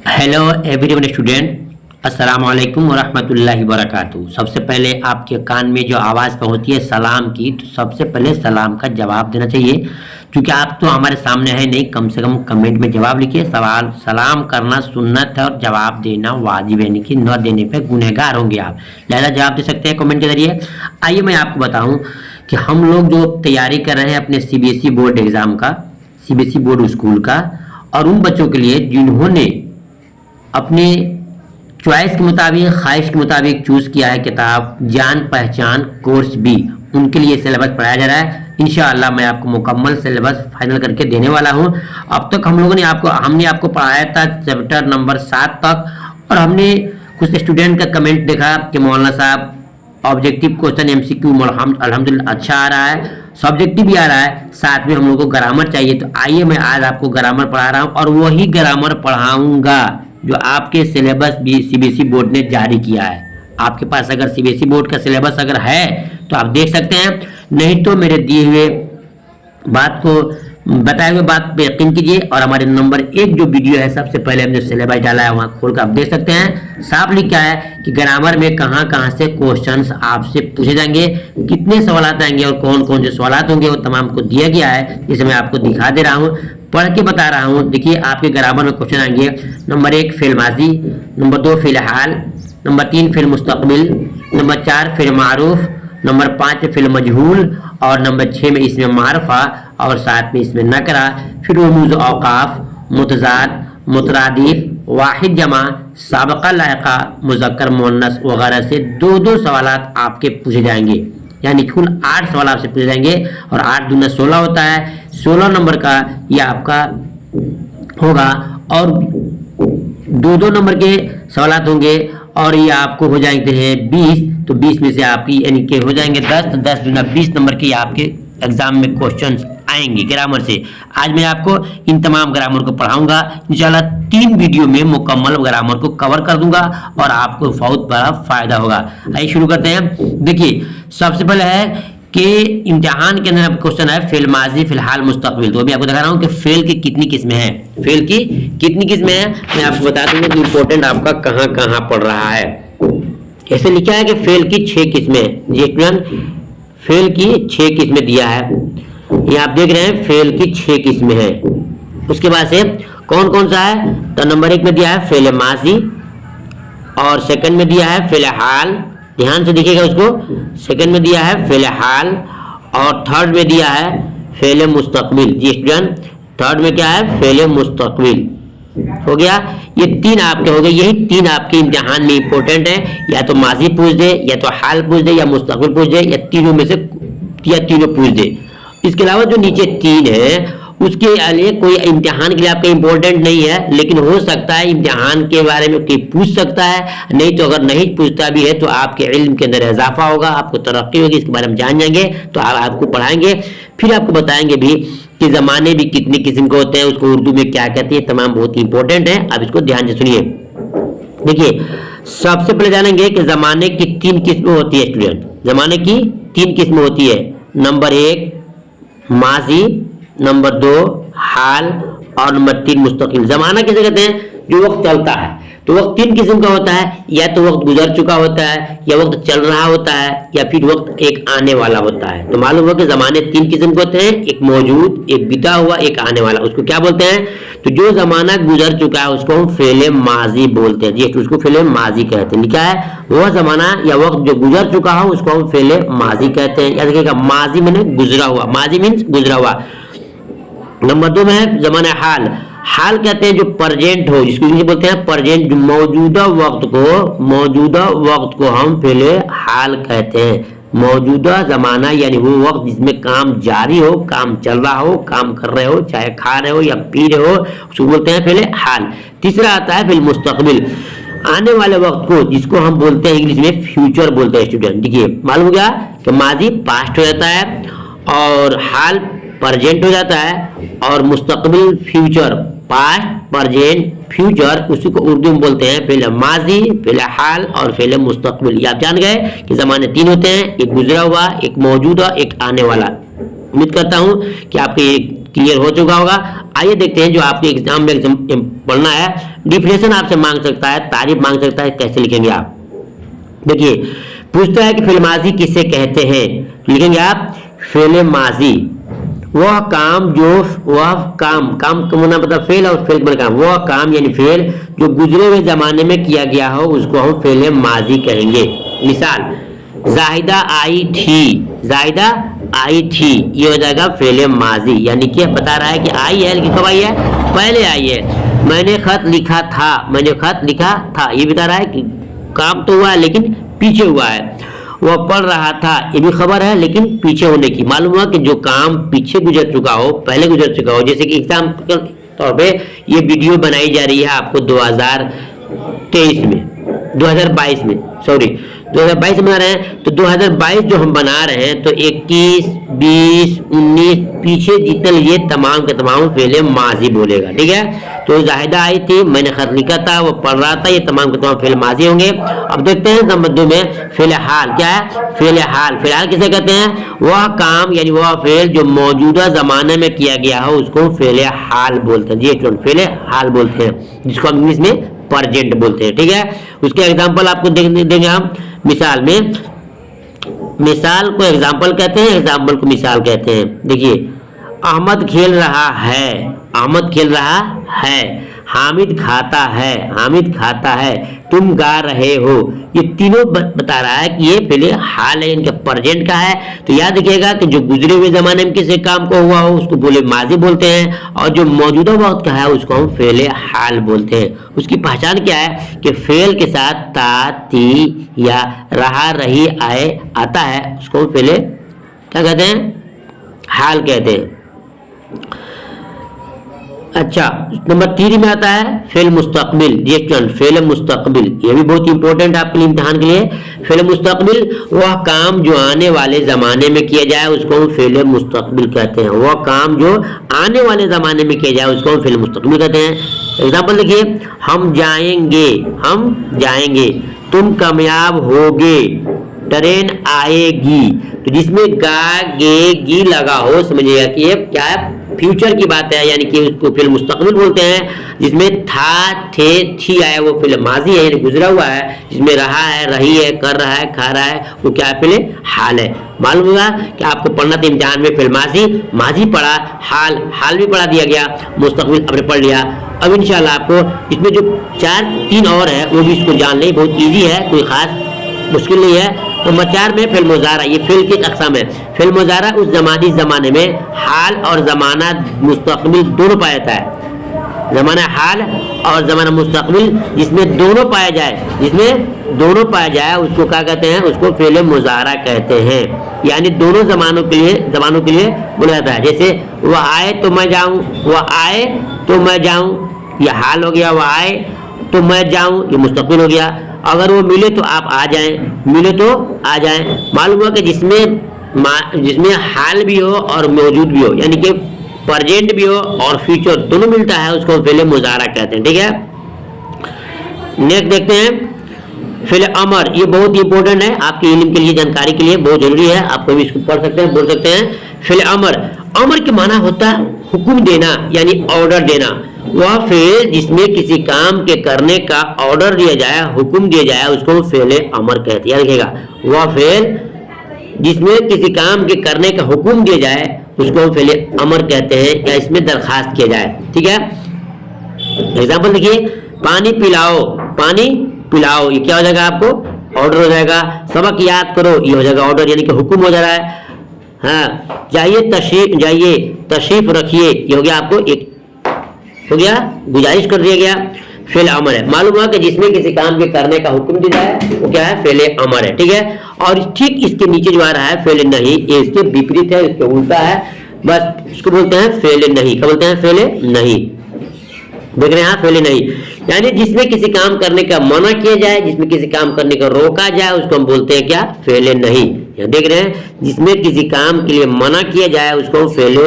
Hello everyone student, अस्सलाम वालेकुम वरहमतुल्लाहि वबरकातुहू। सबसे पहले आपके कान में जो आवाज़ पहुंचती है सलाम की, तो सबसे पहले सलाम का जवाब देना चाहिए। क्योंकि आप तो हमारे सामने है नहीं, कम से कम कमेंट में जवाब लिखिए। सवाल सलाम करना सुन्नत है और जवाब देना वाजिब है, कि न देने पे गुनहगार होंगे आप। लिहाजा जवाब दे सकते हैं कमेंट के जरिए। आइए मैं आपको बताऊँ कि हम लोग जो तैयारी कर रहे हैं अपने CBSE बोर्ड एग्ज़ाम का, CBSE बोर्ड स्कूल का, और उन बच्चों के लिए जिन्होंने अपने चॉइस के मुताबिक, ख्वाहिश के मुताबिक चूज़ किया है किताब जान पहचान कोर्स बी, उनके लिए सिलेबस पढ़ाया जा रहा है। इंशाअल्लाह मैं आपको मुकम्मल सिलेबस फाइनल करके देने वाला हूं। अब तक हमने आपको पढ़ाया था चैप्टर नंबर 7 तक, और हमने कुछ स्टूडेंट का कमेंट देखा कि मौलाना साहब ऑब्जेक्टिव क्वेश्चन MCQ अल्हम्दुलिल्लाह अच्छा आ रहा है, सब्जेक्टिव भी आ रहा है, साथ में हम लोग को ग्रामर चाहिए। तो आइए मैं आज आपको ग्रामर पढ़ा रहा हूँ, और वही ग्रामर पढ़ाऊंगा जो आपके सिलेबस भी CBSE बोर्ड ने जारी किया है। आपके पास अगर CBSE बोर्ड का सिलेबस अगर है तो आप देख सकते हैं, नहीं तो मेरे दिए हुए बात को बताए हुए बात पे यकीन कीजिए। और हमारे नंबर 1 जो वीडियो है, सबसे पहले हमने सिलेबस डाला है, वहाँ खोल कर आप देख सकते हैं। साफ लिखा है कि ग्रामर में कहाँ से क्वेश्चंस आपसे पूछे जाएंगे, कितने सवाल आएंगे और कौन कौन से सवाल होंगे, वो तमाम को दिया गया है। जिसे मैं आपको दिखा दे रहा हूँ, पढ़ के बता रहा हूँ। देखिए आपके ग्रामर में क्वेश्चन आएंगे। नंबर 1 फेल माजी, नंबर 2 फेल हाल, नंबर 3 फेल मुस्तकबिल, नंबर 4 फेल मारूफ, नंबर 5 फेल मजहूल, और नंबर 6 में इसमें मारफा, और साथ में इसमें नकरा, फिर रमूज औकाफ, मुतजाद, मुतरादिफ, वाहिद जमा, साबका लायका, मुज़क्कर मुअन्नस वगैरह से 2-2 सवालात आपके पूछे जाएंगे। यानी कुल 8 सवाल आपसे पूछे जाएंगे, और 8 दूना 16 होता है। 16 नंबर का ये आपका होगा, और 2-2 नंबर के सवालात होंगे, और ये आपको हो जाएंगे हैं 20। तो 20 में से आपकी यानी कि हो जाएंगे 10, तो 10 दूना 20 नंबर के आपके एग्जाम में क्वेश्चंस आएंगे ग्रामर से। आज मैं आपको इन तमाम ग्रामर को पढ़ाऊंगा इंशाल्लाह। 3 वीडियो में मुकम्मल ग्रामर को कवर कर दूंगा, और आपको बहुत बड़ा फायदा होगा। आइए शुरू करते हैं। देखिए सबसे पहले है कि इम्तिहान के अंदर क्वेश्चन है फेल माजी, फिलहाल, मुस्तकबिल। तो अभी आपको दिखा रहा हूँ कि फेल की कितनी किस्में हैं, फेल की कितनी किस्में हैं मैं आपको बता दूंगा कि इंपॉर्टेंट आपका कहाँ कहाँ पड़ रहा है। ऐसे लिखा है कि फेल की 6 किस्में। जी स्टूडेंट, फेल की 6 किस्में दिया है, ये आप देख रहे हैं फेल की 6 किस्में हैं। उसके बाद से कौन कौन सा है, तो नंबर 1 में दिया है फेल माजी, और सेकंड में दिया है फेल हाल, ध्यान से देखिएगा उसको। सेकंड में दिया है फेल हाल, और थर्ड में दिया है फेल मुस्तकबिल। जी स्टूडेंट, थर्ड में क्या है, फेल मुस्तकबिल। हो गया, ये 3 आपके हो गए। यही 3 आपके इम्तिहान में इंपॉर्टेंट है। या तो माजी पूछ दे, या तो हाल पूछ दे, या मुस्तकबिल पूछ दे, या तीनों में से या तीनों पूछ दे। इसके अलावा जो नीचे 3 है उसके लिए कोई इम्तिहान के लिए आपका इंपॉर्टेंट नहीं है, लेकिन हो सकता है इम्तिहान के बारे में कोई पूछ सकता है। नहीं तो अगर नहीं पूछता भी है तो आपके इल्म के अंदर इजाफा होगा, आपको तरक्की होगी, इसके बारे में जान जाएंगे। तो आपको पढ़ाएंगे, फिर आपको बताएंगे भी कि ज़माने भी कितने किस्म के होते हैं, उसको उर्दू में क्या कहते हैं, तमाम बहुत इंपॉर्टेंट है। अब इसको ध्यान से सुनिए। देखिए सबसे पहले जानेंगे कि ज़माने की 3 किस्में होती है स्टूडेंट। ज़माने की 3 किस्में होती है। नंबर 1 माजी, नंबर 2 हाल, और नंबर 3 मुस्तकिल। जमाना किसे कहते हैं, जो वक्त चलता है। तो वक्त 3 किस्म का होता है, या तो वक्त गुजर चुका होता है, या वक्त चल रहा होता है, या फिर वक्त एक आने वाला होता है। तो मालूम हुआ कि जमाने 3 किस्म के होते हैं, एक मौजूद, एक बीता हुआ, एक आने वाला। उसको क्या बोलते हैं, तो जो जमाना गुजर चुका है उसको हम फेले माजी बोलते हैं। जी उसको फेले माजी कहते हैं। लिखा है वह जमाना या वक्त जो गुजर चुका हो उसको हम फेले माजी कहते हैं। याद रखिएगा, माजी मैंने गुजरा हुआ, माजी मीन्स गुजरा हुआ। नंबर 2 में है जमाना हाल। हाल कहते हैं जो प्रेजेंट हो, जिसको इंग्लिश बोलते हैं प्रेजेंट। जो मौजूदा वक्त को हम पहले हाल कहते हैं। मौजूदा जमाना यानी वो वक्त जिसमें काम जारी हो, काम चल रहा हो, काम कर रहे हो, चाहे खा रहे हो या पी रहे हो, उसको बोलते हैं पहले हाल। तीसरा आता है फिर मुस्तकबिल, आने वाले वक्त को, जिसको हम बोलते हैं इंग्लिश में फ्यूचर बोलते हैं स्टूडेंट। देखिए मालूम हो गया कि माजी पास्ट हो जाता है, और हाल प्रेजेंट हो जाता है, और मुस्तकबिल फ्यूचर, पास्ट प्रेजेंट फ्यूचर, उसी को उर्दू में बोलते हैं पहले माजी, पहले हाल, और पहले मुस्तकबिल। ये आप जान गए कि जमाने 3 होते हैं, एक गुजरा हुआ, एक मौजूदा, एक आने वाला। उम्मीद करता हूं कि आपके क्लियर हो चुका होगा। आइए देखते हैं जो आपके एग्जाम में पढ़ना है। डिफिनेशन आपसे मांग सकता है, तारीफ मांग सकता है, कैसे लिखेंगे आप? देखिए पूछता है कि फेल माजी किसे कहते हैं, लिखेंगे आप फेल माजी वह काम जो वह काम काम का मतलब फेल और फेल का काम, वह काम यानी फेल जो गुजरे हुए जमाने में किया गया हो उसको हम फेल माजी कहेंगे। मिसाल जाहिदा आई थी, जाहिदा आई थी, ये हो जाएगा फेल माजी, यानी कि बता रहा है कि आई है लेकिन कब आई है, पहले आई है। मैंने खत लिखा था, मैंने खत लिखा था, ये बता रहा है कि काम तो हुआ है लेकिन पीछे हुआ है। वह पढ़ रहा था, ये भी खबर है लेकिन पीछे होने की, मालूम हुआ कि जो काम पीछे गुजर चुका हो, पहले गुजर चुका हो। जैसे कि एग्जाम्पल तौर पे ये वीडियो बनाई जा रही है आपको 2023 में, 2022 में, सॉरी 2022 में बना रहे हैं, तो 2022 जो हम बना रहे हैं तो 21, 20, 19 पीछे जितने लिए तमाम के तमाम फेल माजी बोलेगा, ठीक है। तो जाहिदा आई थी, मैंने खत लिखा था, वो पढ़ रहा था, ये तमाम के तमाम फेल माजी होंगे। अब देखते हैं नंबर 2 में फेल हाल, क्या है फेल हाल। फेल हाल किसे कहते हैं, वह काम यानी वह फेल जो मौजूदा जमाने में किया गया हो उसको फेल हाल बोलते हैं, जी फेल हाल बोलते हैं, जिसको हम इंग्लिश में प्रेजेंट बोलते हैं, ठीक है। उसके एग्जाम्पल आपको देंगे हम मिसाल में, मिसाल को एग्जाम्पल कहते हैं, एग्जाम्पल को मिसाल कहते हैं। देखिए अहमद खेल रहा है, अहमद खेल रहा है, हामिद खाता है, हामिद खाता है, तुम गा रहे हो, ये तीनों बता रहा है कि ये पहले हाल है, इनका प्रेजेंट का है। तो याद रखिएगा कि जो गुजरे हुए जमाने में किसी काम को हुआ हो उसको बोले माजी बोलते हैं, और जो मौजूदा वक्त का है उसको हम फेल हाल बोलते हैं। उसकी पहचान क्या है कि फेल के साथ ता, ती या रहा, रही, आए आता है, उसको हम फेल क्या कहते हैं, हाल कहते हैं। अच्छा नंबर 3 में आता है फेल मुस्तकबिल, ये फेल मुस्तकबिल, ये भी बहुत इंपॉर्टेंट है आपके लिए इम्तिहान के लिए। फेल मुस्तकबिल वह काम जो आने वाले जमाने में किया जाए उसको हम फेल मुस्तकबिल कहते हैं, वह काम जो आने वाले जमाने में किया जाए उसको हम फेल मुस्तकबिल कहते हैं। एग्जाम्पल देखिए हम जाएंगे, हम जाएंगे, तुम कामयाब होगे, ट्रेन आएगी। तो जिसमें गा गे गी लगा हो समझिएगा कि ये क्या है, फ्यूचर की बात है, यानी कि उसको फेल मुस्तकबिल बोलते हैं। जिसमें था, थे, थी आया वो फेल माजी है, यानी गुजरा हुआ है। जिसमें रहा है, रही है, कर रहा है, खा रहा है, वो क्या है, फेल हाल है। मालूम होगा कि आपको पढ़ना था इम्तिहान में फेल माजी, माजी पढ़ा, हाल, हाल भी पढ़ा दिया गया, मुस्तकबिल आपने पढ़ लिया। अब इंशाल्लाह आपको इसमें जो 3 और है वो भी इसको जान लें, बहुत ईजी है, कोई खास मुश्किल नहीं है। नंबर 4 में फेल मुजारा, ये फेल की अक़साम है। फेल मुजारा उस जमाने में हाल और जमाना मुस्तकबिल दोनों पाया जाता है, जमाना हाल और जमाना मुस्तकबिल जिसमें दोनों पाया जाए, जिसमें दोनों पाया जाए उसको क्या कहते हैं, उसको फेल मुजारा कहते हैं। यानी दोनों जमानों के लिए बोला जाता है। जैसे वह आए तो मैं जाऊं, वह आए तो मैं जाऊं, यह हाल हो गया, वह आए तो मैं जाऊं, ये मुस्तकबिल हो गया। अगर वो मिले तो आप आ जाएं, मिले तो आ जाएं। मालूम हुआ कि जिसमें हाल भी हो और मौजूद भी हो, यानी कि प्रेजेंट भी हो और फ्यूचर दोनों मिलता है, उसको फेल मुजारा कहते हैं, ठीक है। नेक्स्ट देखते हैं फेल अमर, ये बहुत इंपॉर्टेंट है आपके इल्म के लिए, जानकारी के लिए बहुत जरूरी है, आप कभी इसको पढ़ सकते हैं, बोल सकते हैं। फेल अमर, अमर के माना होता है हुक्म देना यानी ऑर्डर देना। वह फेल जिसमें किसी काम के करने का ऑर्डर दिया जाए, हुक्म दिया जाए, उसको फेल अमर कहते हैं। रखिएगा, वह फेल जिसमें किसी काम के करने का हुक्म दिया जाए उसको हम फेल अमर कहते हैं, या इसमें दरखास्त किया जाए, ठीक है। एग्जाम्पल देखिए पानी पिलाओ, पानी पिलाओ, ये क्या हो जाएगा, आपको ऑर्डर हो जाएगा। सबक याद करो, ये हो जाएगा ऑर्डर, यानी कि हुक्म हो जा रहा है। हाँ जाइए तशरीफ रखिए, ये हो गया, आपको एक हो गया, गुजारिश कर दिया गया, फेल अमर है। मालूम हुआ कि जिसमें किसी काम के करने का हुक्म दिया है वो क्या है, फेल अमर है, ठीक है। और ठीक इसके नीचे जो आ रहा है फेल नहीं, ये इसके विपरीत है, इसके उल्टा है, बस इसको बोलते हैं फेल नहीं। क्या बोलते हैं, फेल नहीं। देख रहे हैं फेल नहीं, यानी जिसमें किसी काम करने का मना किया जाए, जिसमें किसी काम करने का रोका जाए, उसको हम बोलते हैं क्या, फेल नहीं। देख रहे हैं, जिसमें किसी काम के लिए मना किया जाए उसको फेल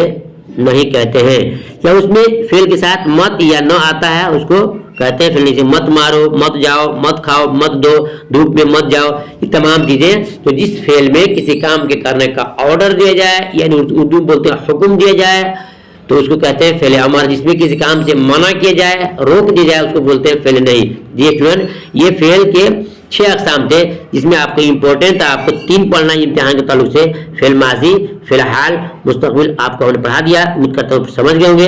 नहीं कहते हैं, या उसमें फेल के साथ मत या न आता है उसको कहते हैं फेल नहीं। मत मारो, मत जाओ, मत खाओ, मत दो, धूप में मत जाओ, ये तमाम चीजें। तो जिस फेल में किसी काम के करने का ऑर्डर दिया जाए, यानी उर्दू बोलते हैं हुक्म दिया जाए, तो उसको कहते हैं फेल अमर। जिसमें किसी काम से मना किया जाए, रोक दिया जाए, उसको बोलते हैं फेल नहीं। जी स्टूडेंट, ये फेल के 6 अकसाम थे, जिसमें आपको इंपॉर्टेंट था, आपको 3 पढ़ना है इम्तिहान के ताल्लुक से। फेल माजी, फेल हाल, मुस्तकबिल आपको हमने पढ़ा दिया। उम्मीद करता हूँ समझ गए होंगे।